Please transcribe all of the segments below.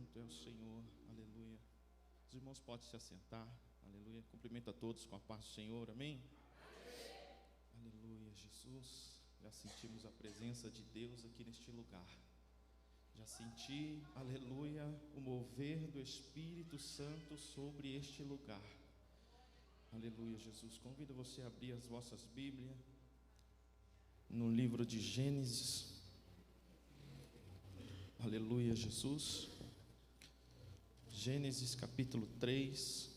Santo é o Senhor, aleluia. Os irmãos podem se assentar, aleluia. Cumprimento a todos com a paz do Senhor, amém? Aleluia, Jesus. Já sentimos a presença de Deus aqui neste lugar. Já senti, aleluia, o mover do Espírito Santo sobre este lugar. Aleluia, Jesus. Convido você a abrir as vossas Bíblias no livro de Gênesis. Aleluia, Jesus. Gênesis capítulo 3.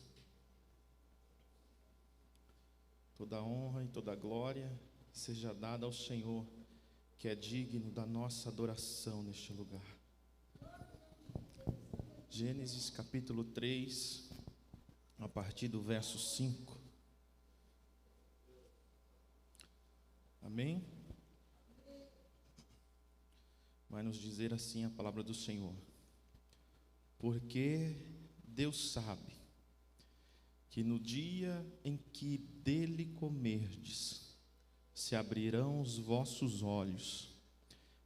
Toda a honra e toda a glória seja dada ao Senhor, que é digno da nossa adoração neste lugar. Gênesis capítulo 3, a partir do verso 5. Amém? Vai nos dizer assim a palavra do Senhor: porque Deus sabe que no dia em que dele comerdes, se abrirão os vossos olhos,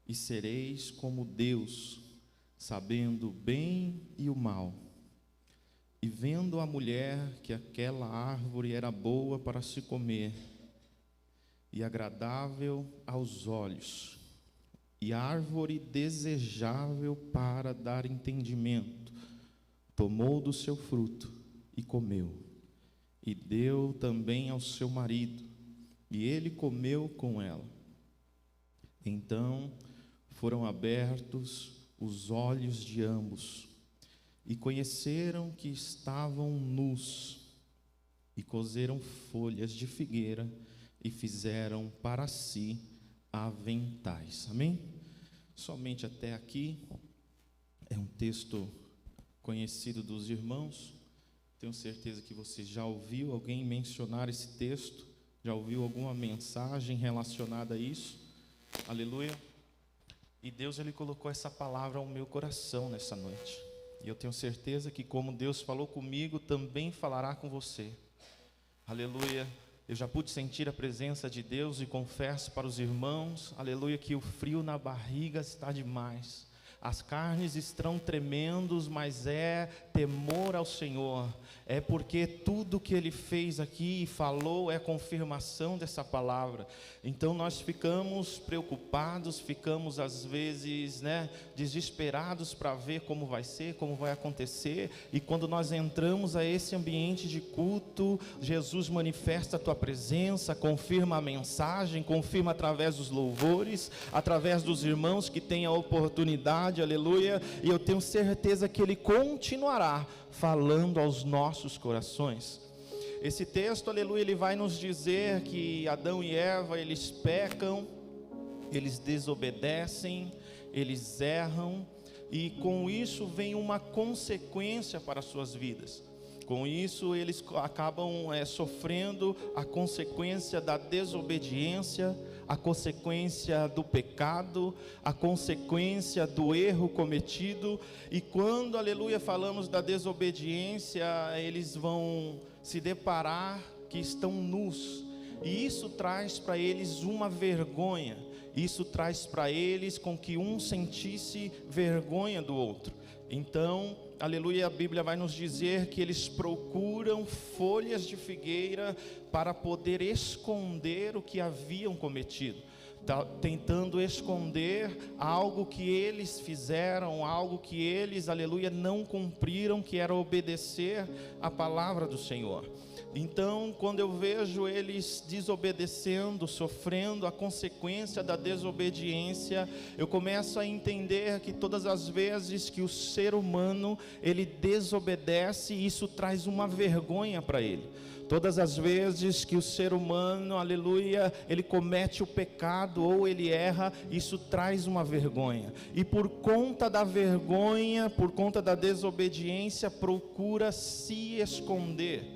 e sereis como Deus, sabendo o bem e o mal. E vendo a mulher que aquela árvore era boa para se comer, e agradável aos olhos, e árvore desejável para dar entendimento, tomou do seu fruto e comeu, e deu também ao seu marido, e ele comeu com ela. Então foram abertos os olhos de ambos, e conheceram que estavam nus, e coseram folhas de figueira, e fizeram para si aventais. Amém? Somente até aqui. É um texto conhecido dos irmãos. Tenho certeza que você já ouviu alguém mencionar esse texto, já ouviu alguma mensagem relacionada a isso. Aleluia. E Deus, Ele colocou essa palavra ao meu coração nessa noite. E eu tenho certeza que como Deus falou comigo, também falará com você. Aleluia. Eu já pude sentir a presença de Deus e confesso para os irmãos, aleluia, que o frio na barriga está demais. As carnes estão tremendos, mas é temor ao Senhor. É porque tudo que Ele fez aqui e falou é confirmação dessa palavra. Então nós ficamos preocupados, ficamos às vezes, desesperados para ver como vai ser, como vai acontecer. E quando nós entramos a esse ambiente de culto, Jesus manifesta a tua presença, confirma a mensagem, confirma através dos louvores, através dos irmãos que têm a oportunidade. Aleluia, e eu tenho certeza que Ele continuará falando aos nossos corações. Esse texto, aleluia, ele vai nos dizer que Adão e Eva, eles pecam, eles desobedecem, eles erram, e com isso vem uma consequência para as suas vidas. Com isso eles acabam sofrendo a consequência da desobediência, a consequência do pecado, a consequência do erro cometido. E quando, aleluia, falamos da desobediência, eles vão se deparar que estão nus. E isso traz para eles uma vergonha. Isso traz para eles com que um sentisse vergonha do outro. Então, aleluia, a Bíblia vai nos dizer que eles procuram folhas de figueira para poder esconder o que haviam cometido, tentando esconder algo que eles fizeram, algo que eles, aleluia, não cumpriram, que era obedecer a palavra do Senhor. Então, quando eu vejo eles desobedecendo, sofrendo a consequência da desobediência, eu começo a entender que todas as vezes que o ser humano, ele desobedece, isso traz uma vergonha para ele. Todas as vezes que o ser humano, aleluia, ele comete o pecado ou ele erra, isso traz uma vergonha. E por conta da vergonha, por conta da desobediência, procura se esconder.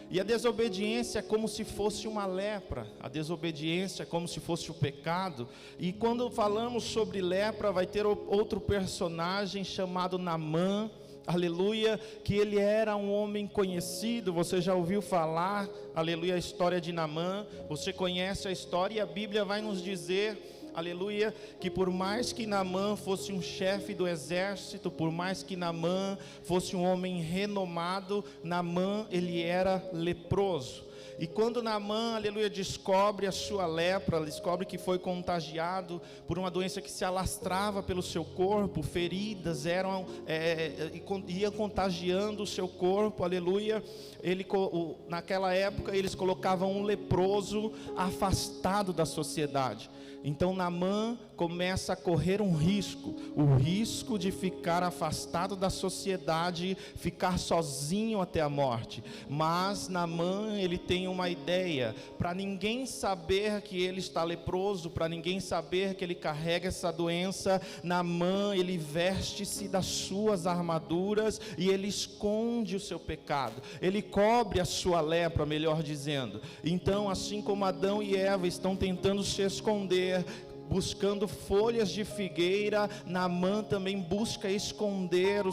E a desobediência é como se fosse uma lepra, a desobediência é como se fosse o pecado. E quando falamos sobre lepra, vai ter outro personagem chamado Naamã, aleluia, que ele era um homem conhecido. Você já ouviu falar, aleluia, a história de Naamã? Você conhece a história e a Bíblia vai nos dizer, aleluia, que por mais que Naamã fosse um chefe do exército, por mais que Naamã fosse um homem renomado, Naamã, ele era leproso. E quando Naamã, aleluia, descobre a sua lepra, descobre que foi contagiado por uma doença que se alastrava pelo seu corpo, feridas ia contagiando o seu corpo, aleluia. Naquela época eles colocavam um leproso afastado da sociedade. Então Naamã começa a correr um risco, o risco de ficar afastado da sociedade, ficar sozinho até a morte. Mas Naamã, ele tem uma ideia, para ninguém saber que ele está leproso, para ninguém saber que ele carrega essa doença, Naamã, ele veste-se das suas armaduras e ele esconde o seu pecado, ele cobre a sua lepra, melhor dizendo. Então, assim como Adão e Eva estão tentando se esconder, buscando folhas de figueira, Naamã também busca esconder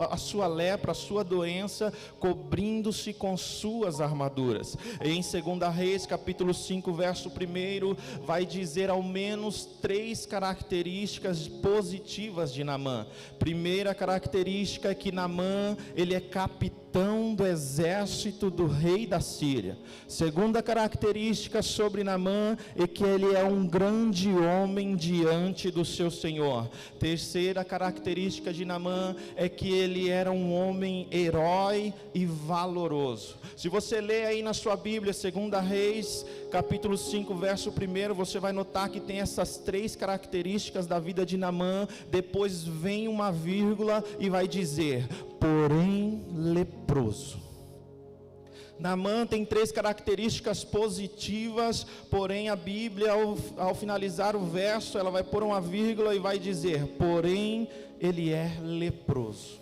a sua lepra, a sua doença, cobrindo-se com suas armaduras. Em 2 Reis, capítulo 5, verso 1, vai dizer ao menos 3 características positivas de Naamã. Primeira característica é que Naamã, ele é capitão do exército do rei da Síria. Segunda característica sobre Naamã é que ele é um grande homem diante do seu Senhor. Terceira característica de Naamã é que ele era um homem herói e valoroso. Se você ler aí na sua Bíblia, 2 Reis, capítulo 5, verso 1, você vai notar que tem essas 3 características da vida de Naamã. Depois vem uma vírgula e vai dizer, porém leproso. Naamã tem 3 características positivas, porém a Bíblia, ao finalizar o verso, ela vai pôr uma vírgula e vai dizer, porém ele é leproso.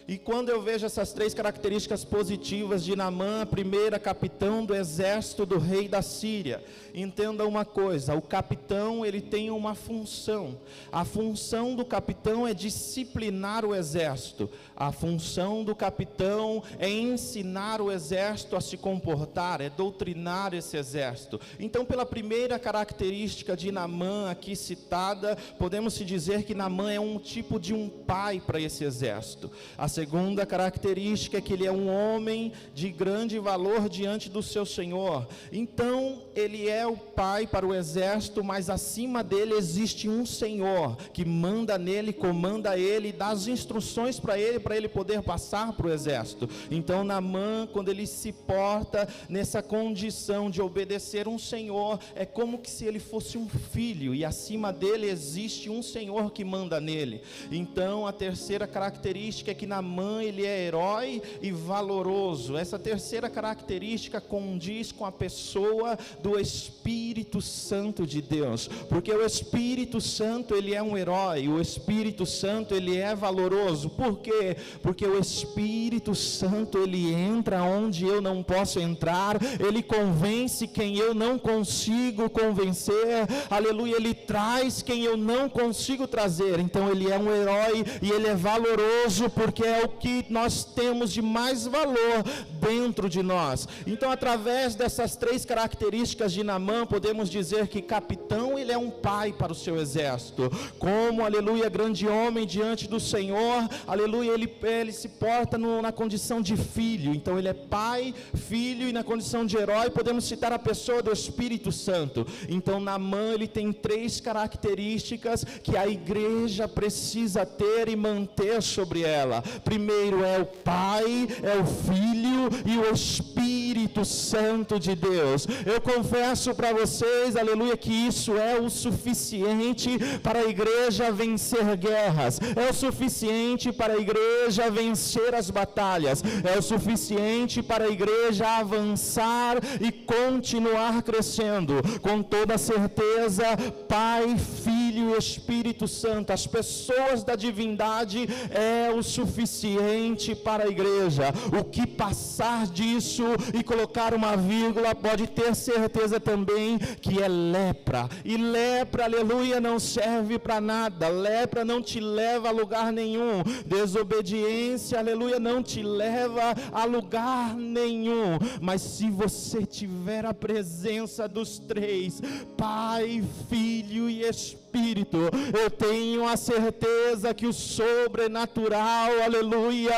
E quando eu vejo essas 3 características positivas de Naamã, primeira, capitão do exército do rei da Síria. Entenda uma coisa, o capitão, ele tem uma função. A função do capitão é disciplinar o exército. A função do capitão é ensinar o exército a se comportar, é doutrinar esse exército. Então, pela primeira característica de Naamã aqui citada, podemos se dizer que Naamã é um tipo de um pai para esse exército. A segunda característica é que ele é um homem de grande valor diante do seu Senhor. Então, ele é o pai para o exército, mas acima dele existe um Senhor, que manda nele, comanda ele, dá as instruções para ele poder passar para o exército. Então, Naamã, quando ele se porta nessa condição de obedecer um Senhor, é como que se ele fosse um filho, e acima dele existe um Senhor que manda nele. Então, a terceira característica é que Naamã, ele é herói e valoroso. Essa terceira característica condiz com a pessoa do Espírito Santo de Deus, porque o Espírito Santo, ele é um herói, o Espírito Santo, ele é valoroso. Por quê? Porque o Espírito Santo, ele entra onde eu não posso entrar, ele convence quem eu não consigo convencer, aleluia, ele traz quem eu não consigo trazer. Então ele é um herói e ele é valoroso, porque é o que nós temos de mais valor dentro de nós. Então, através dessas 3 características de Naamã, podemos dizer que capitão, ele é um pai para o seu exército. Como, aleluia, grande homem diante do Senhor, aleluia, ele se porta na condição de filho. Então ele é pai, filho, e na condição de herói podemos citar a pessoa do Espírito Santo. Então Naamã, ele tem 3 características que a igreja precisa ter e manter sobre ela. Primeiro é o pai, é o filho e o Espírito Santo de Deus. Eu confesso para vocês, aleluia, que isso é o suficiente para a igreja vencer guerras, é o suficiente para a igreja vencer as batalhas, é o suficiente para a igreja avançar e continuar crescendo. Com toda certeza, pai, filho o Espírito Santo, as pessoas da divindade é o suficiente para a igreja. O que passar disso e colocar uma vírgula, pode ter certeza também que é lepra. E lepra, aleluia, não serve para nada. Lepra não te leva a lugar nenhum. Desobediência, aleluia, não te leva a lugar nenhum. Mas se você tiver a presença dos três, Pai, Filho e Espírito, eu tenho a certeza que o sobrenatural, aleluia,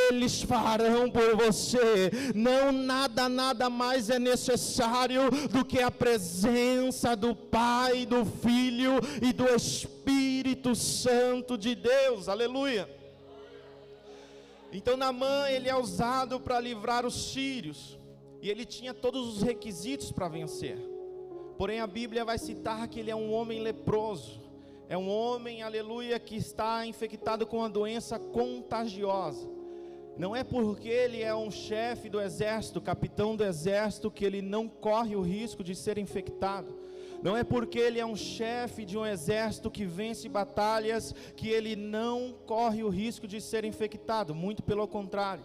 eles farão por você. Não nada mais é necessário do que a presença do Pai, do Filho e do Espírito Santo de Deus, aleluia. Então Naamã, ele é usado para livrar os sírios, e ele tinha todos os requisitos para vencer. Porém a Bíblia vai citar que ele é um homem leproso, é um homem, aleluia, que está infectado com uma doença contagiosa. Não é porque ele é um chefe do exército, capitão do exército, que ele não corre o risco de ser infectado. Não é porque ele é um chefe de um exército que vence batalhas, que ele não corre o risco de ser infectado, muito pelo contrário.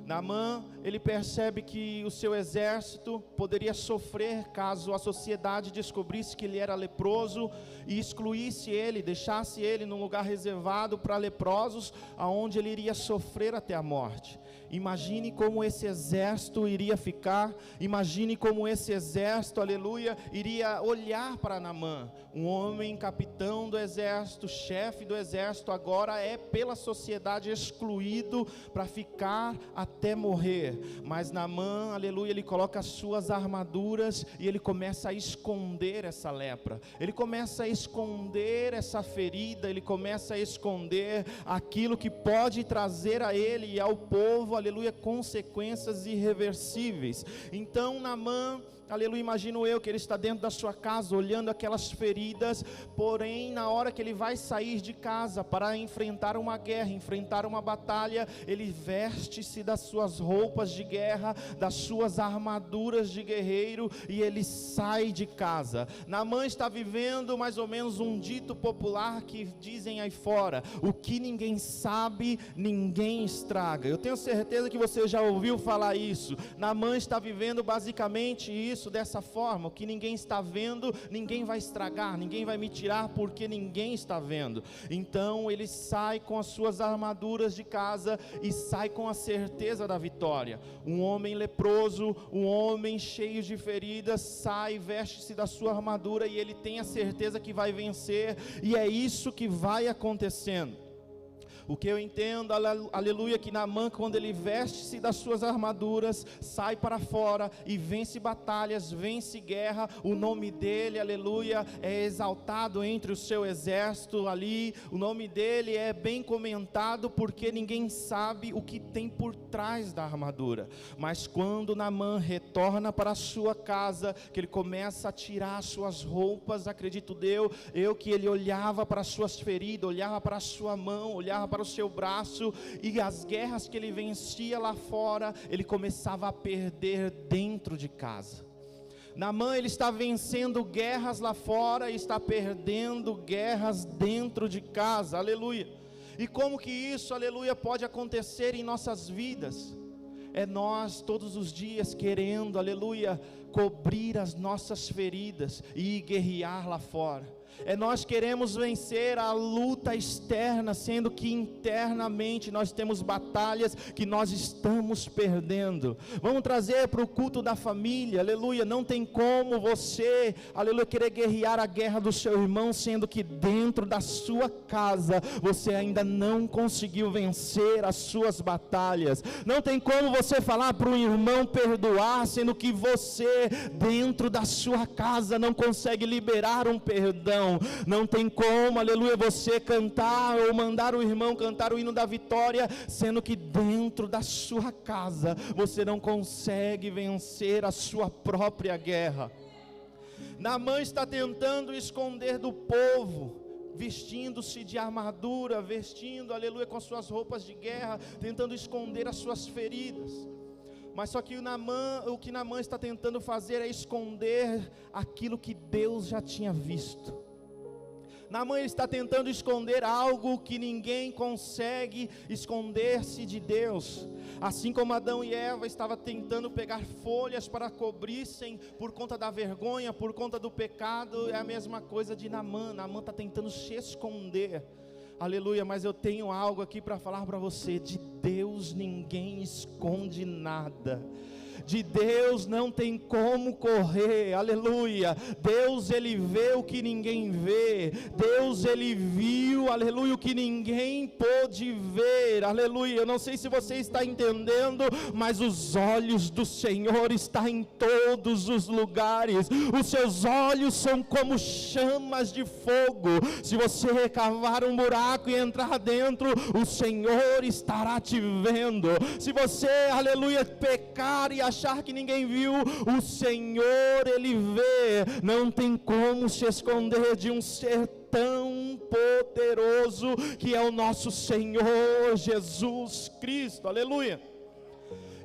Naamã, ele percebe que o seu exército poderia sofrer caso a sociedade descobrisse que ele era leproso e excluísse ele, deixasse ele num lugar reservado para leprosos, aonde ele iria sofrer até a morte. Imagine como esse exército iria ficar, imagine como esse exército, aleluia, iria olhar para Naamã, um homem capitão do exército, chefe do exército, agora é pela sociedade excluído para ficar até morrer. Mas Naamã, aleluia, ele coloca as suas armaduras e ele começa a esconder essa lepra, ele começa a esconder essa ferida, ele começa a esconder aquilo que pode trazer a ele e ao povo, aleluia, consequências irreversíveis. Então Naamã, aleluia, imagino eu que ele está dentro da sua casa, olhando aquelas feridas, porém na hora que ele vai sair de casa para enfrentar uma guerra, enfrentar uma batalha, ele veste-se das suas roupas de guerra, das suas armaduras de guerreiro, e ele sai de casa. Naamã está vivendo mais ou menos um dito popular que dizem aí fora: o que ninguém sabe, ninguém estraga. Eu tenho certeza que você já ouviu falar isso. Naamã está vivendo basicamente isso, dessa forma: o que ninguém está vendo, ninguém vai estragar, ninguém vai me tirar porque ninguém está vendo. Então ele sai com as suas armaduras de casa e sai com a certeza da vitória. Um homem leproso, um homem cheio de feridas, sai, veste-se da sua armadura e ele tem a certeza que vai vencer, e é isso que vai acontecendo. O que eu entendo, aleluia, que Naamã, quando ele veste-se das suas armaduras, sai para fora e vence batalhas, vence guerra, o nome dele, aleluia, é exaltado entre o seu exército ali, o nome dele é bem comentado, porque ninguém sabe o que tem por trás da armadura. Mas quando Naamã retorna para a sua casa, que ele começa a tirar as suas roupas, acredito eu que ele olhava para as suas feridas, olhava para a sua mão, olhava para o seu braço, e as guerras que ele vencia lá fora, ele começava a perder dentro de casa. Naamã, ele está vencendo guerras lá fora e está perdendo guerras dentro de casa, aleluia. E como que isso, aleluia, pode acontecer em nossas vidas? É nós todos os dias querendo, aleluia, cobrir as nossas feridas e guerrear lá fora. É nós queremos vencer a luta externa, sendo que internamente nós temos batalhas que nós estamos perdendo. Vamos trazer para o culto da família, aleluia. Não tem como você, aleluia, querer guerrear a guerra do seu irmão, sendo que dentro da sua casa você ainda não conseguiu vencer as suas batalhas. Não tem como você falar para o irmão perdoar, sendo que você dentro da sua casa não consegue liberar um perdão. Não tem como, aleluia, você cantar ou mandar o irmão cantar o hino da vitória, sendo que dentro da sua casa você não consegue vencer a sua própria guerra. Naamã está tentando esconder do povo, vestindo-se de armadura, vestindo, aleluia, com as suas roupas de guerra, tentando esconder as suas feridas. Mas só que o que Naamã está tentando fazer é esconder aquilo que Deus já tinha visto. Naamã está tentando esconder algo que ninguém consegue esconder-se de Deus. Assim como Adão e Eva estavam tentando pegar folhas para cobrissem por conta da vergonha, por conta do pecado, é a mesma coisa de Naamã. Naamã está tentando se esconder. Aleluia, mas eu tenho algo aqui para falar para você: de Deus ninguém esconde nada. De Deus não tem como correr, aleluia. Deus, Ele vê o que ninguém vê. Deus, Ele viu, aleluia, o que ninguém pôde ver, aleluia. Eu não sei se você está entendendo, mas os olhos do Senhor estão em todos os lugares. Os seus olhos são como chamas de fogo. Se você cavar um buraco e entrar dentro, o Senhor estará te vendo. Se você, aleluia, pecar e achar que ninguém viu, o Senhor, Ele vê. Não tem como se esconder de um ser tão poderoso que é o nosso Senhor Jesus Cristo, aleluia.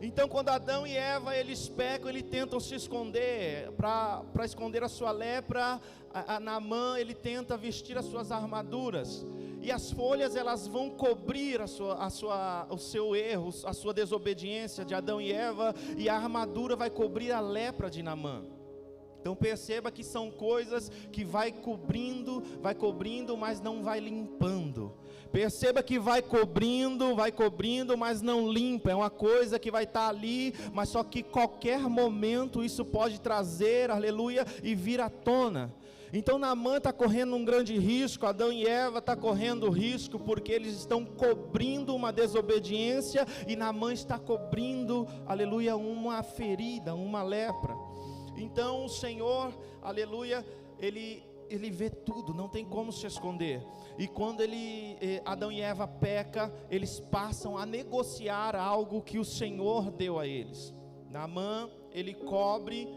Então, quando Adão e Eva, eles pecam, eles tentam se esconder, para esconder a sua lepra, Naamã, ele tenta vestir as suas armaduras, e as folhas, elas vão cobrir o seu erro, a sua desobediência de Adão e Eva, e a armadura vai cobrir a lepra de Naamã. Então perceba que são coisas que vai cobrindo, mas não vai limpando. Perceba que vai cobrindo, mas não limpa. É uma coisa que vai estar ali, mas só que qualquer momento isso pode trazer, aleluia, e vir à tona. Então Naamã está correndo um grande risco, Adão e Eva estão correndo risco, porque eles estão cobrindo uma desobediência, e Naamã está cobrindo, aleluia, uma ferida, uma lepra. Então o Senhor, aleluia, Ele vê tudo, não tem como se esconder. E quando Adão e Eva pecam, eles passam a negociar algo que o Senhor deu a eles. Naamã, ele cobre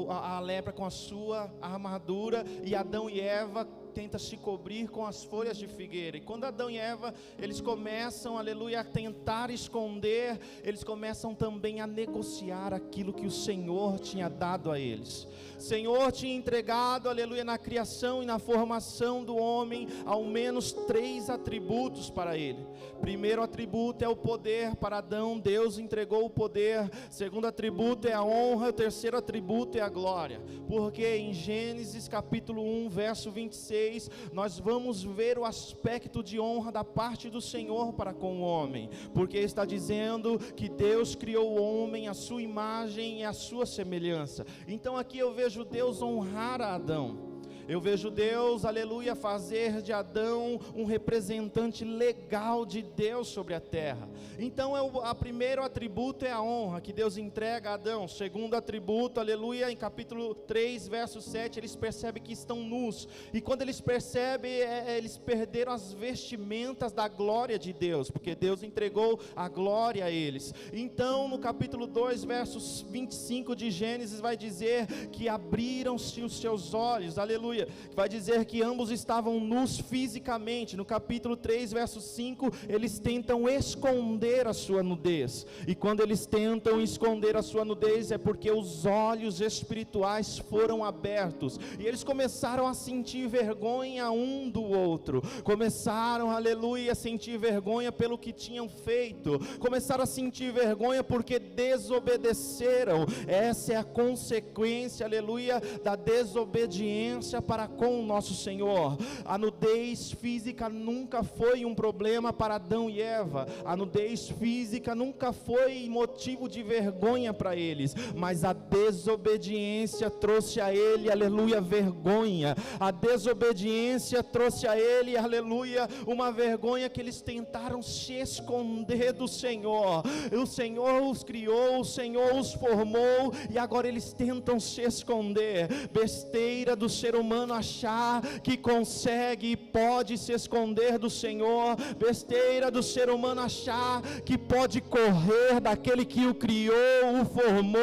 a lepra com a sua armadura, e Adão e Eva tenta se cobrir com as folhas de figueira. E quando Adão e Eva, eles começam, aleluia, a tentar esconder, eles começam também a negociar aquilo que o Senhor tinha dado a eles. O Senhor tinha entregado, aleluia, na criação e na formação do homem, ao menos 3 atributos para ele. Primeiro atributo é o poder. Para Adão, Deus entregou o poder. Segundo atributo é a honra. O terceiro atributo é a glória. Porque em Gênesis capítulo 1, verso 26, nós vamos ver o aspecto de honra da parte do Senhor para com o homem. Porque está dizendo que Deus criou o homem à sua imagem e à sua semelhança. Então aqui eu vejo Deus honrar a Adão. Eu vejo Deus, aleluia, fazer de Adão um representante legal de Deus sobre a terra. Então, o primeiro atributo é a honra que Deus entrega a Adão. Segundo atributo, aleluia, em capítulo 3, verso 7, eles percebem que estão nus. E quando eles percebem, eles perderam as vestimentas da glória de Deus, porque Deus entregou a glória a eles. Então, no capítulo 2, versos 25 de Gênesis, vai dizer que abriram-se os seus olhos, aleluia. Vai dizer que ambos estavam nus fisicamente. No capítulo 3, verso 5, eles tentam esconder a sua nudez. E quando eles tentam esconder a sua nudez, é porque os olhos espirituais foram abertos. E eles começaram a sentir vergonha um do outro. Começaram, aleluia, a sentir vergonha pelo que tinham feito. Começaram a sentir vergonha porque desobedeceram. Essa é a consequência, aleluia, da desobediência para com o nosso Senhor. A nudez física nunca foi um problema para Adão e Eva. A nudez física nunca foi motivo de vergonha para eles, mas a desobediência trouxe a ele, aleluia, vergonha. A desobediência trouxe a ele, aleluia, uma vergonha que eles tentaram se esconder do Senhor. O Senhor os criou, o Senhor os formou, e agora eles tentam se esconder. Besteira do ser humano achar que consegue e pode se esconder do Senhor. Besteira do ser humano achar que pode correr daquele que o criou, o formou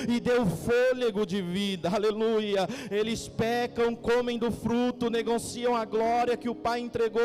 e deu fôlego de vida, aleluia. Eles pecam, comem do fruto, negociam a glória que o Pai entregou,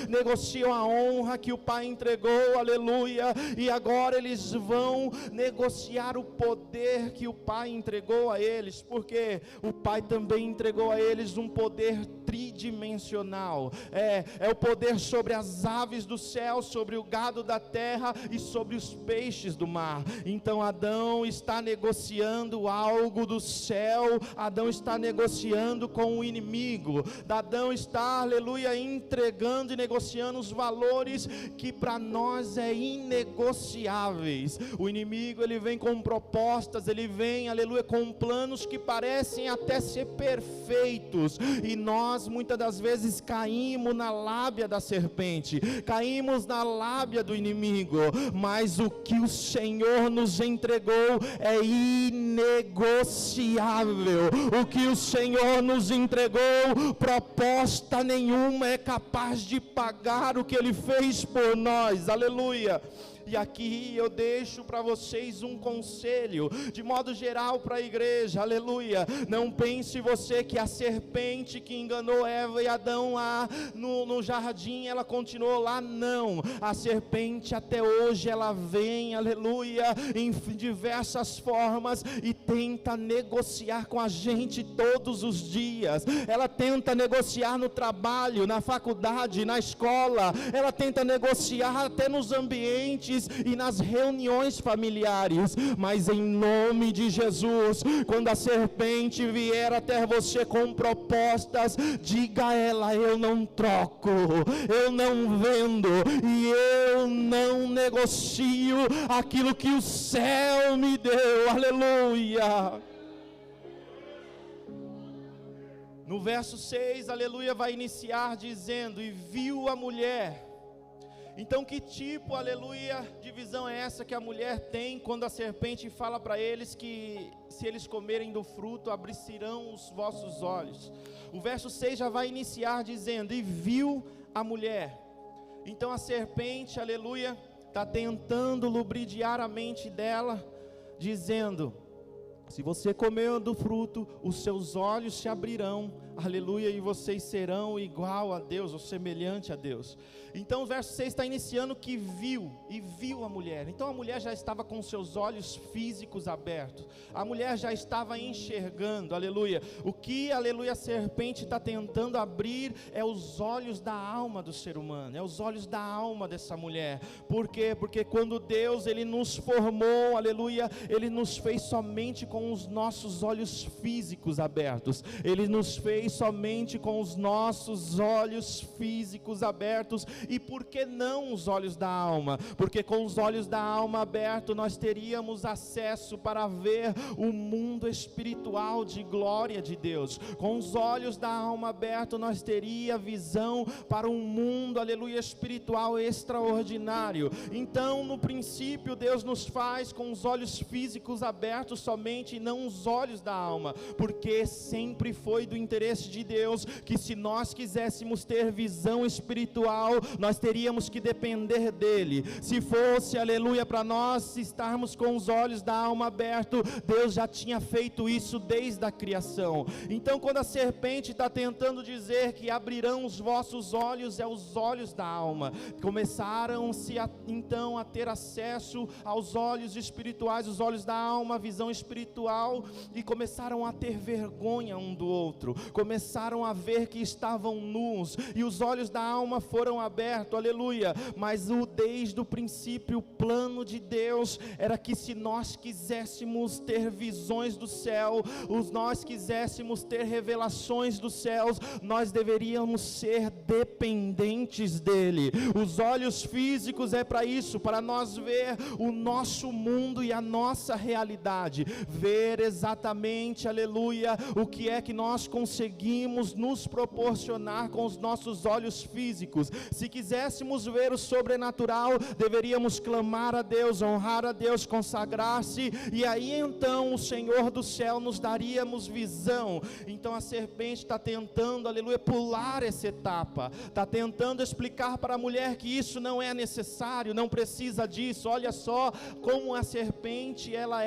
negociam a honra que o Pai entregou, aleluia. E agora eles vão negociar o poder que o Pai entregou a eles, porque o Pai também entregou a eles eles um poder tridimensional, é o poder sobre as aves do céu, sobre o gado da terra e sobre os peixes do mar. Então Adão está negociando algo do céu, Adão está negociando com o inimigo, Adão está, aleluia, entregando e negociando os valores que para nós é inegociáveis. O inimigo, ele vem com propostas, ele vem, aleluia, com planos que parecem até ser perfeitos, e nós muitas das vezes caímos na lábia da serpente, caímos na lábia do inimigo, mas o que o Senhor nos entregou é inegociável. O que o Senhor nos entregou, proposta nenhuma é capaz de pagar o que Ele fez por nós, aleluia. E aqui eu deixo para vocês um conselho, de modo geral para a igreja, aleluia. Não pense você que a serpente que enganou Eva e Adão lá no jardim, ela continuou lá, não. A serpente até hoje ela vem, aleluia, em diversas formas e tenta negociar com a gente todos os dias. Ela tenta negociar no trabalho, na faculdade, na escola, ela tenta negociar até nos ambientes e nas reuniões familiares, mas em nome de Jesus, quando a serpente vier até você com propostas, diga a ela: eu não troco, eu não vendo e eu não negocio aquilo que o céu me deu, aleluia. No verso 6, aleluia, vai iniciar dizendo: e viu a mulher. Então que tipo, aleluia, de visão é essa que a mulher tem quando a serpente fala para eles que se eles comerem do fruto, abrirão os vossos olhos? O verso 6 já vai iniciar dizendo: e viu a mulher. Então a serpente, aleluia, está tentando lubridiar a mente dela, dizendo: se você comer do fruto, os seus olhos se abrirão, aleluia, e vocês serão igual a Deus, ou semelhante a Deus. Então o verso 6 está iniciando que viu, e viu a mulher. Então a mulher já estava com seus olhos físicos abertos, a mulher já estava enxergando, aleluia. O que, aleluia, a serpente está tentando abrir é os olhos da alma do ser humano, é os olhos da alma dessa mulher. Por quê? Porque quando Deus, Ele nos formou, aleluia, Ele nos fez somente com os nossos olhos físicos abertos, Ele nos fez somente com os nossos olhos físicos abertos. E por que não os olhos da alma? Porque com os olhos da alma abertos nós teríamos acesso para ver o mundo espiritual de glória de Deus. Com os olhos da alma abertos nós teríamos visão para um mundo, aleluia, espiritual extraordinário. Então no princípio Deus nos faz com os olhos físicos abertos somente, e não os olhos da alma, porque sempre foi do interesse de Deus que se nós quiséssemos ter visão espiritual, nós teríamos que depender dele. Se fosse, aleluia, para nós estarmos com os olhos da alma abertos, Deus já tinha feito isso desde a criação. Então quando a serpente está tentando dizer que abrirão os vossos olhos, é os olhos da alma. Começaram-se então a ter acesso aos olhos espirituais, os olhos da alma, a visão espiritual, e começaram a ter vergonha um do outro, começaram a ver que estavam nus, e os olhos da alma foram abertos, aleluia. Mas desde o princípio, o plano de Deus era que se nós quiséssemos ter visões do céu, nós quiséssemos ter revelações dos céus, nós deveríamos ser dependentes dele. Os olhos físicos é para isso, para nós ver o nosso mundo e a nossa realidade, ver exatamente, aleluia, o que é que nós conseguimos nos proporcionar com os nossos olhos físicos. Se quiséssemos ver o sobrenatural, deveríamos clamar a Deus, honrar a Deus, consagrar-se, e aí então o Senhor do céu nos daríamos visão. Então a serpente está tentando, aleluia, pular essa etapa, está tentando explicar para a mulher que isso não é necessário, não precisa disso. Olha só como a serpente ela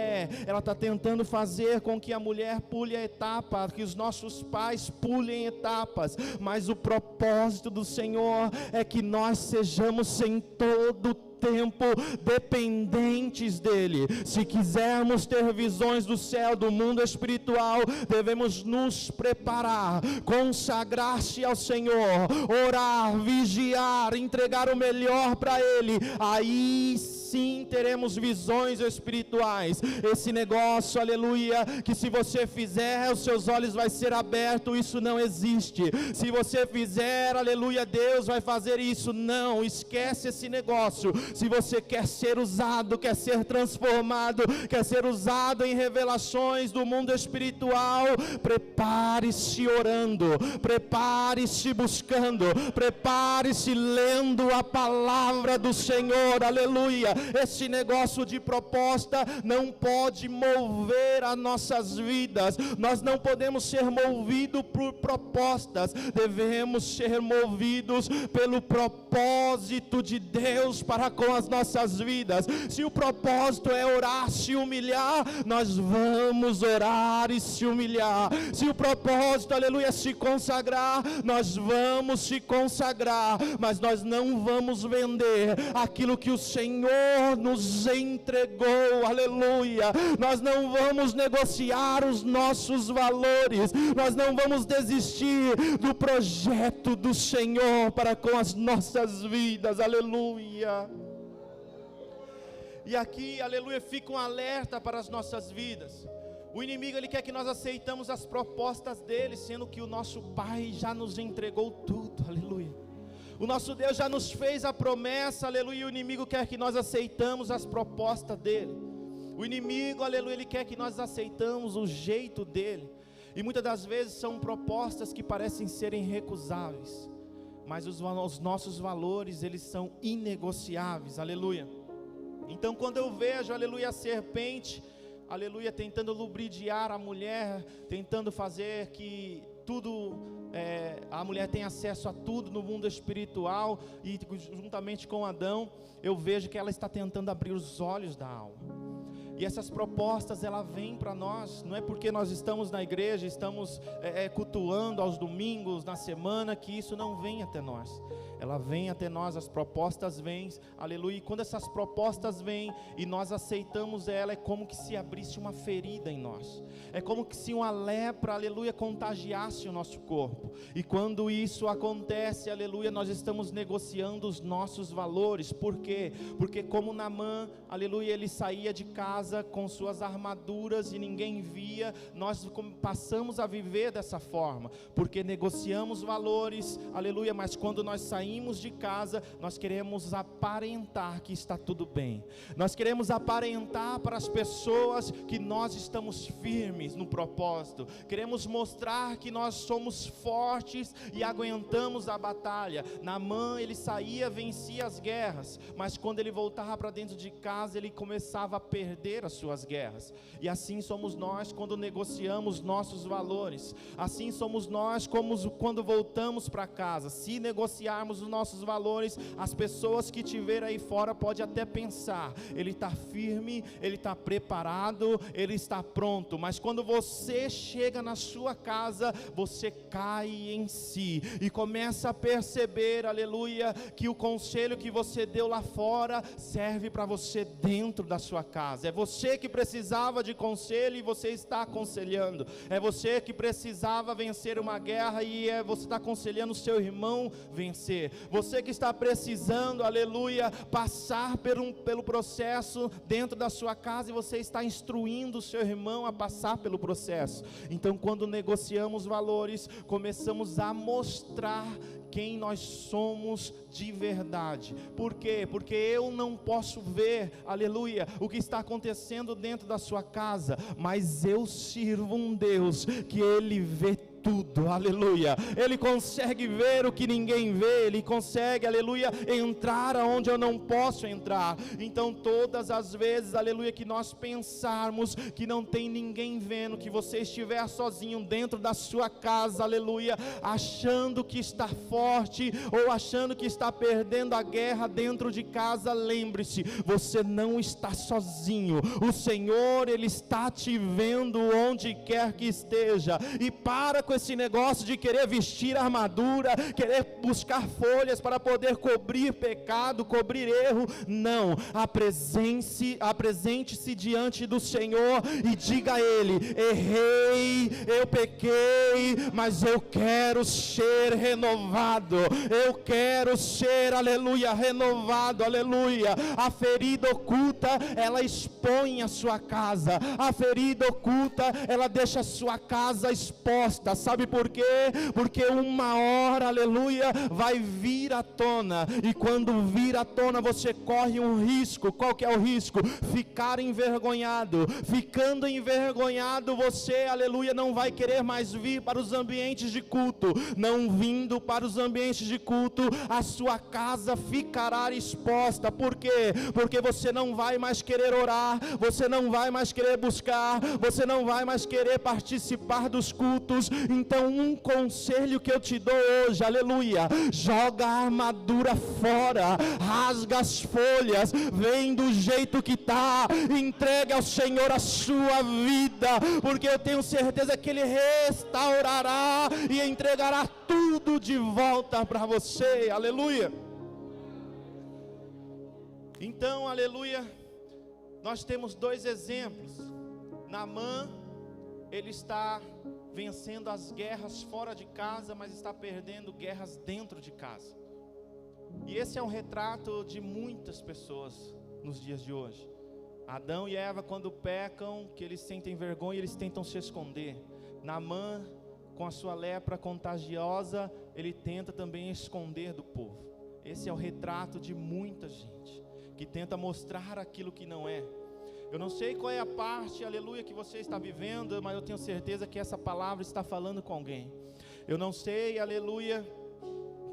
está tentando fazer com que a mulher pule a etapa, que os nossos pais pulem etapas, mas o propósito do Senhor é que nós sejamos em todo tempo dependentes dEle. Se quisermos ter visões do céu, do mundo espiritual, devemos nos preparar, consagrar-se ao Senhor, orar, vigiar, entregar o melhor para Ele. Aí sim teremos visões espirituais. Esse negócio, aleluia, que se você fizer, os seus olhos vai ser aberto, isso não existe. Se você fizer, aleluia, Deus vai fazer isso. Não, esquece esse negócio. Se você quer ser usado, quer ser transformado, quer ser usado em revelações do mundo espiritual, prepare-se orando, prepare-se buscando, prepare-se lendo a palavra do Senhor, aleluia. Esse negócio de proposta não pode mover as nossas vidas. Nós não podemos ser movidos por propostas, devemos ser movidos pelo propósito de Deus para com as nossas vidas. Se o propósito é orar, se humilhar, nós vamos orar e se humilhar. Se o propósito, aleluia, é se consagrar, nós vamos se consagrar, mas nós não vamos vender aquilo que o Senhor nos entregou, aleluia. Nós não vamos negociar os nossos valores, nós não vamos desistir do projeto do Senhor para com as nossas vidas, aleluia. E aqui, aleluia, fica um alerta para as nossas vidas. O inimigo, ele quer que nós aceitamos as propostas dele, sendo que o nosso Pai já nos entregou tudo, aleluia. O nosso Deus já nos fez a promessa, aleluia, e o inimigo quer que nós aceitamos as propostas dele. O inimigo, aleluia, ele quer que nós aceitamos o jeito dele. E muitas das vezes são propostas que parecem serem recusáveis, mas os nossos valores, eles são inegociáveis, aleluia. Então quando eu vejo, aleluia, a serpente, aleluia, tentando lubridiar a mulher, tentando fazer que a mulher tem acesso a tudo no mundo espiritual, e juntamente com Adão, eu vejo que ela está tentando abrir os olhos da alma. E essas propostas, ela vem para nós, não é porque nós estamos na igreja, estamos cultuando aos domingos, na semana, que isso não vem até nós. Ela vem até nós, as propostas vêm, aleluia, e quando essas propostas vêm, e nós aceitamos ela, é como que se abrisse uma ferida em nós, é como que se uma lepra, aleluia, contagiasse o nosso corpo, e quando isso acontece, aleluia, nós estamos negociando os nossos valores. Por quê? Porque como Naamã, aleluia, ele saía de casa com suas armaduras e ninguém via, nós passamos a viver dessa forma, porque negociamos valores, aleluia, mas quando nós saímos de casa, nós queremos aparentar que está tudo bem, nós queremos aparentar para as pessoas que nós estamos firmes no propósito, queremos mostrar que nós somos fortes e aguentamos a batalha. Naamã, ele saía, vencia as guerras, mas quando ele voltava para dentro de casa, ele começava a perder as suas guerras. E assim somos nós quando negociamos nossos valores, assim somos nós quando voltamos para casa. Se negociarmos os nossos valores, as pessoas que te verem aí fora podem até pensar, ele está firme, ele está preparado, ele está pronto, mas quando você chega na sua casa, você cai em si, e começa a perceber, aleluia, que o conselho que você deu lá fora, serve para você dentro da sua casa. É você que precisava de conselho, e você está aconselhando. É você que precisava vencer uma guerra, e você está aconselhando o seu irmão vencer. Você que está precisando, aleluia, passar pelo processo dentro da sua casa, e você está instruindo o seu irmão a passar pelo processo. Então quando negociamos valores, começamos a mostrar quem nós somos de verdade. Por quê? Porque eu não posso ver, aleluia, o que está acontecendo dentro da sua casa, mas eu sirvo um Deus que Ele vê tudo, aleluia. Ele consegue ver o que ninguém vê, Ele consegue, aleluia, entrar aonde eu não posso entrar. Então todas as vezes, aleluia, que nós pensarmos que não tem ninguém vendo, que você estiver sozinho dentro da sua casa, aleluia, achando que está forte, ou achando que está perdendo a guerra dentro de casa, lembre-se, você não está sozinho. O Senhor, Ele está te vendo onde quer que esteja, e para com esse negócio de querer vestir armadura, querer buscar folhas para poder cobrir pecado, cobrir erro. Não, apresente-se diante do Senhor e diga a Ele: errei, eu pequei, mas eu quero ser renovado, eu quero ser, aleluia, renovado, aleluia. A ferida oculta, ela expõe a sua casa, a ferida oculta, ela deixa a sua casa exposta. Sabe por quê? Porque uma hora, aleluia, vai vir à tona, e quando vir à tona, você corre um risco. Qual que é o risco? Ficar envergonhado. Ficando envergonhado, você, aleluia, não vai querer mais vir para os ambientes de culto. Não vindo para os ambientes de culto, a sua casa ficará exposta. Por quê? Porque você não vai mais querer orar, você não vai mais querer buscar, você não vai mais querer participar dos cultos. Então, um conselho que eu te dou hoje, aleluia: joga a armadura fora, rasga as folhas, vem do jeito que está, entregue ao Senhor a sua vida, porque eu tenho certeza que Ele restaurará e entregará tudo de volta para você, aleluia. Então, aleluia, nós temos dois exemplos. Naamã, ele está vencendo as guerras fora de casa, mas está perdendo guerras dentro de casa. E esse é um retrato de muitas pessoas nos dias de hoje. Adão e Eva, quando pecam, que eles sentem vergonha, eles tentam se esconder. Naamã, com a sua lepra contagiosa, ele tenta também esconder do povo. Esse é o retrato de muita gente que tenta mostrar aquilo que não é. Eu não sei qual é a parte, aleluia, que você está vivendo, mas eu tenho certeza que essa palavra está falando com alguém. Eu não sei, aleluia,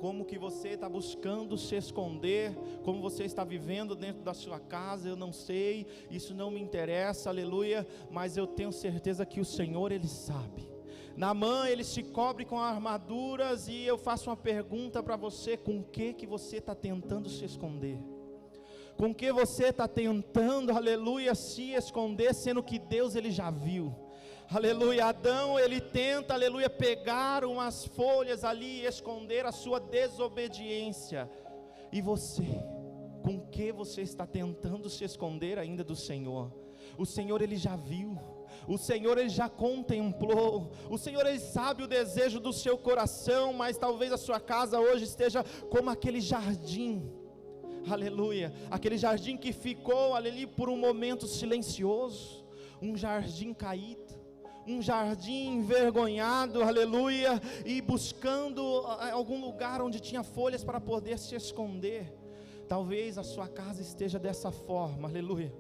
como que você está buscando se esconder, como você está vivendo dentro da sua casa, eu não sei, isso não me interessa, aleluia, mas eu tenho certeza que o Senhor, Ele sabe. Naamã, ele se cobre com armaduras, e eu faço uma pergunta para você: com o que você está tentando se esconder? Com que você está tentando, aleluia, se esconder, sendo que Deus, Ele já viu? Aleluia. Adão, ele tenta, aleluia, pegar umas folhas ali e esconder a sua desobediência. E você, com que você está tentando se esconder ainda do Senhor? O Senhor, Ele já viu. O Senhor, Ele já contemplou. O Senhor, Ele sabe o desejo do seu coração, mas talvez a sua casa hoje esteja como aquele jardim, aleluia, aquele jardim que ficou ali por um momento silencioso, um jardim caído, um jardim envergonhado, aleluia, e buscando algum lugar onde tinha folhas para poder se esconder. Talvez a sua casa esteja dessa forma, aleluia,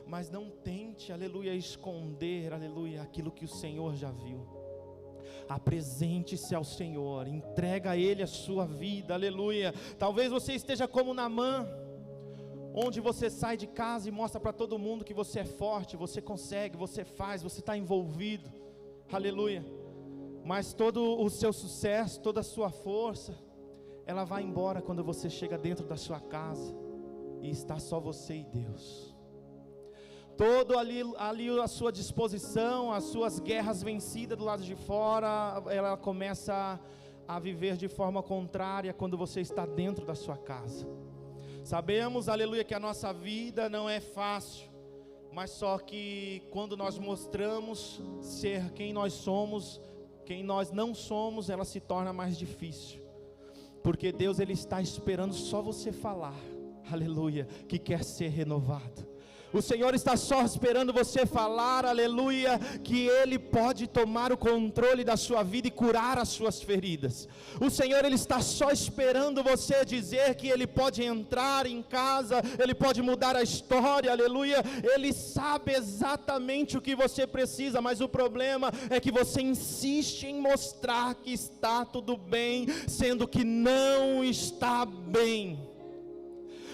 mas não tente, aleluia, esconder, aleluia, aquilo que o Senhor já viu. Apresente-se ao Senhor, entrega a Ele a sua vida, aleluia. Talvez você esteja como Naamã, onde você sai de casa e mostra para todo mundo que você é forte, você consegue, você faz, você está envolvido, aleluia. Mas todo o seu sucesso, toda a sua força, ela vai embora quando você chega dentro da sua casa e está só você e Deus. Todo ali à sua disposição, as suas guerras vencidas do lado de fora, ela começa a viver de forma contrária quando você está dentro da sua casa. Sabemos, aleluia, que a nossa vida não é fácil, mas só que quando nós mostramos ser quem nós somos, quem nós não somos, ela se torna mais difícil, porque Deus, Ele está esperando só você falar, aleluia, que quer ser renovado. O Senhor está só esperando você falar, aleluia, que Ele pode tomar o controle da sua vida e curar as suas feridas. O Senhor, Ele está só esperando você dizer que Ele pode entrar em casa, Ele pode mudar a história, aleluia. Ele sabe exatamente o que você precisa, mas o problema é que você insiste em mostrar que está tudo bem, sendo que não está bem.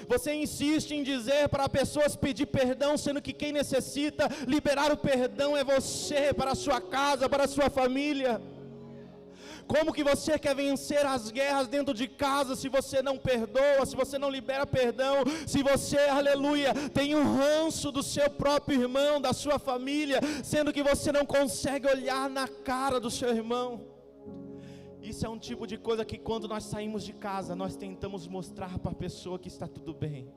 Você insiste em dizer para pessoas pedir perdão, sendo que quem necessita liberar o perdão é você, para a sua casa, para a sua família. Como que você quer vencer as guerras dentro de casa se você não perdoa, se você não libera perdão, se você, aleluia, tem um ranço do seu próprio irmão, da sua família, sendo que você não consegue olhar na cara do seu irmão? Isso é um tipo de coisa que quando nós saímos de casa, nós tentamos mostrar para a pessoa que está tudo bem.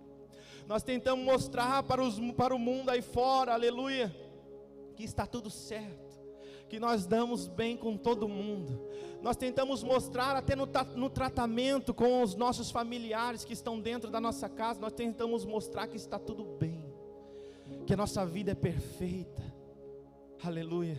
Nós tentamos mostrar para o mundo aí fora, aleluia, que está tudo certo, que nós damos bem com todo mundo. Nós tentamos mostrar até no tratamento com os nossos familiares que estão dentro da nossa casa, nós tentamos mostrar que está tudo bem, que a nossa vida é perfeita, aleluia.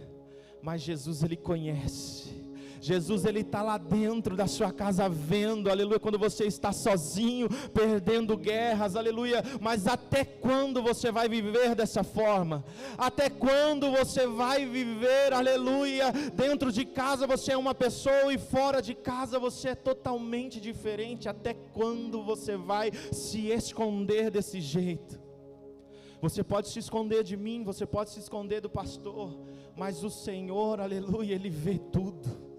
Mas Jesus, Ele conhece. Jesus, Ele está lá dentro da sua casa vendo, aleluia, quando você está sozinho, perdendo guerras, aleluia. Mas até quando você vai viver dessa forma? Até quando você vai viver, aleluia, dentro de casa você é uma pessoa e fora de casa você é totalmente diferente? Até quando você vai se esconder desse jeito? Você pode se esconder de mim, você pode se esconder do pastor, mas o Senhor, aleluia, Ele vê tudo.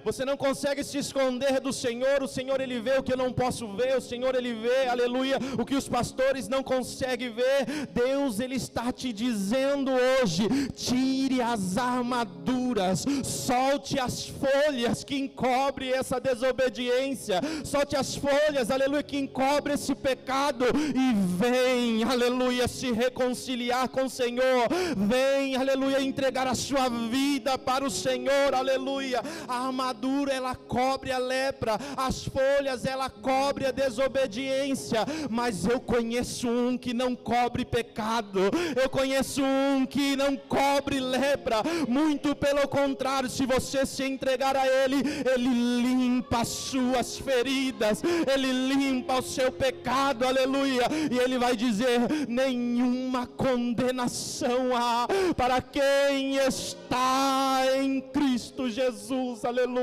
Você não consegue se esconder do Senhor. O Senhor, Ele vê o que eu não posso ver. O Senhor, Ele vê, aleluia, o que os pastores não conseguem ver. Deus, Ele está te dizendo hoje: tire as armaduras, solte as folhas que encobrem essa desobediência, solte as folhas, aleluia, que encobrem esse pecado, e vem, aleluia, se reconciliar com o Senhor. Vem, aleluia, entregar a sua vida para o Senhor, aleluia. A armadura, ela cobre a lepra, as folhas, ela cobre a desobediência, mas eu conheço um que não cobre pecado, eu conheço um que não cobre lepra, muito pelo contrário. Se você se entregar a Ele, Ele limpa as suas feridas, Ele limpa o seu pecado, aleluia, e Ele vai dizer: nenhuma condenação há para quem está em Cristo Jesus, aleluia.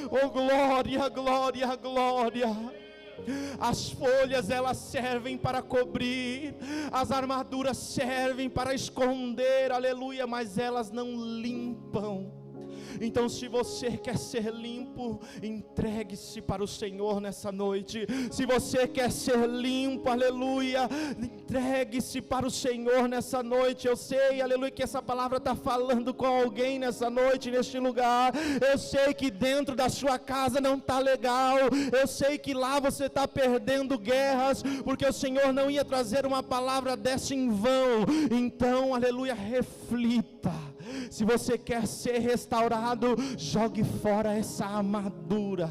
Oh, glória, glória, glória. As folhas, elas servem para cobrir, as armaduras servem para esconder, aleluia, mas elas não limpam. Então, se você quer ser limpo, entregue-se para o Senhor nessa noite. Se você quer ser limpo, aleluia, entregue-se para o Senhor nessa noite. Eu sei, aleluia, que essa palavra está falando com alguém nessa noite, neste lugar. Eu sei que dentro da sua casa não está legal. Eu sei que lá você está perdendo guerras, porque o Senhor não ia trazer uma palavra dessa em vão. Então, aleluia, reflita. Se você quer ser restaurado, jogue fora essa armadura,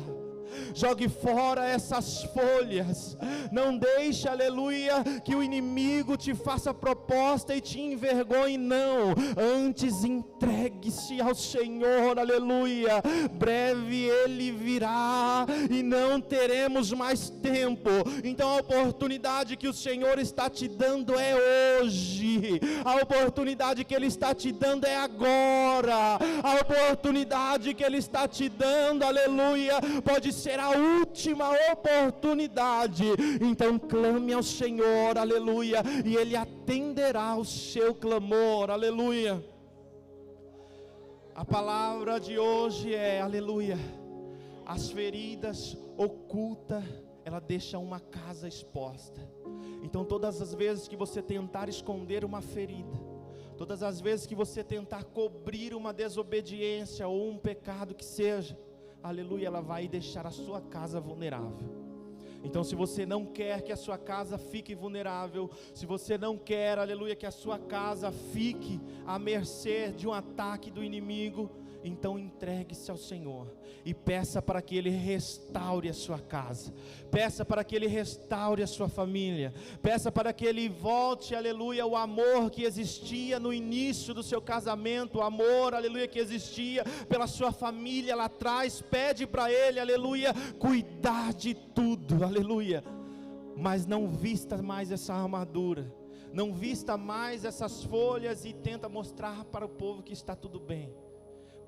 jogue fora essas folhas. Não deixe, aleluia, que o inimigo te faça proposta e te envergonhe, não. Antes entregue-se ao Senhor, aleluia. Breve Ele virá e não teremos mais tempo. Então a oportunidade que o Senhor está te dando é hoje. A oportunidade que Ele está te dando é agora. A oportunidade que Ele está te dando, aleluia, pode ser a última oportunidade. Então clame ao Senhor, aleluia, e Ele atenderá o seu clamor, aleluia. A palavra de hoje é, aleluia, as feridas ocultas, ela deixa uma casa exposta. Então todas as vezes que você tentar esconder uma ferida, todas as vezes que você tentar cobrir uma desobediência ou um pecado que seja, aleluia, ela vai deixar a sua casa vulnerável. Então, se você não quer que a sua casa fique vulnerável, se você não quer, aleluia, que a sua casa fique à mercê de um ataque do inimigo, então entregue-se ao Senhor e peça para que Ele restaure a sua casa, peça para que Ele restaure a sua família, peça para que Ele volte, aleluia, o amor que existia no início do seu casamento, o amor, aleluia, que existia pela sua família lá atrás. Pede para Ele, aleluia, cuidar de tudo, aleluia, mas não vista mais essa armadura, não vista mais essas folhas e tenta mostrar para o povo que está tudo bem.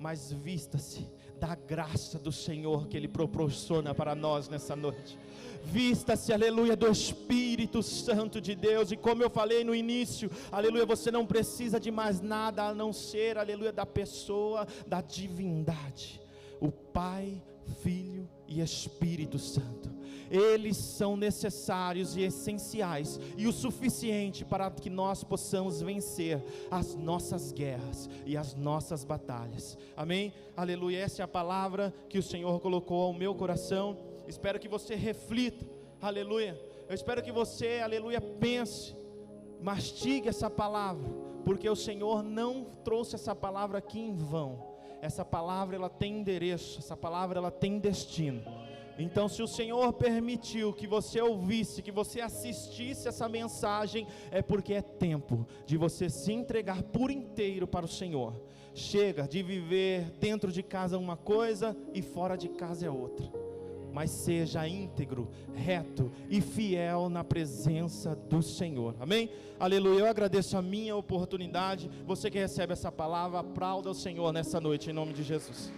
mas vista-se da graça do Senhor que Ele proporciona para nós nessa noite. Vista-se, aleluia, do Espírito Santo de Deus. E como eu falei no início, aleluia, você não precisa de mais nada a não ser, aleluia, da pessoa da divindade, o Pai, Filho e Espírito Santo. Eles são necessários e essenciais e o suficiente para que nós possamos vencer as nossas guerras e as nossas batalhas. Amém? Aleluia. Essa é a palavra que o Senhor colocou ao meu coração. Espero que você reflita, aleluia. Eu espero que você, aleluia, pense, mastigue essa palavra, porque o Senhor não trouxe essa palavra aqui em vão. Essa palavra, ela tem endereço, essa palavra, ela tem destino. Então, se o Senhor permitiu que você ouvisse, que você assistisse essa mensagem, é porque é tempo de você se entregar por inteiro para o Senhor. Chega de viver dentro de casa uma coisa e fora de casa é outra, mas seja íntegro, reto e fiel na presença do Senhor. Amém? Aleluia. Eu agradeço a minha oportunidade. Você que recebe essa palavra, aplauda o Senhor nessa noite, em nome de Jesus.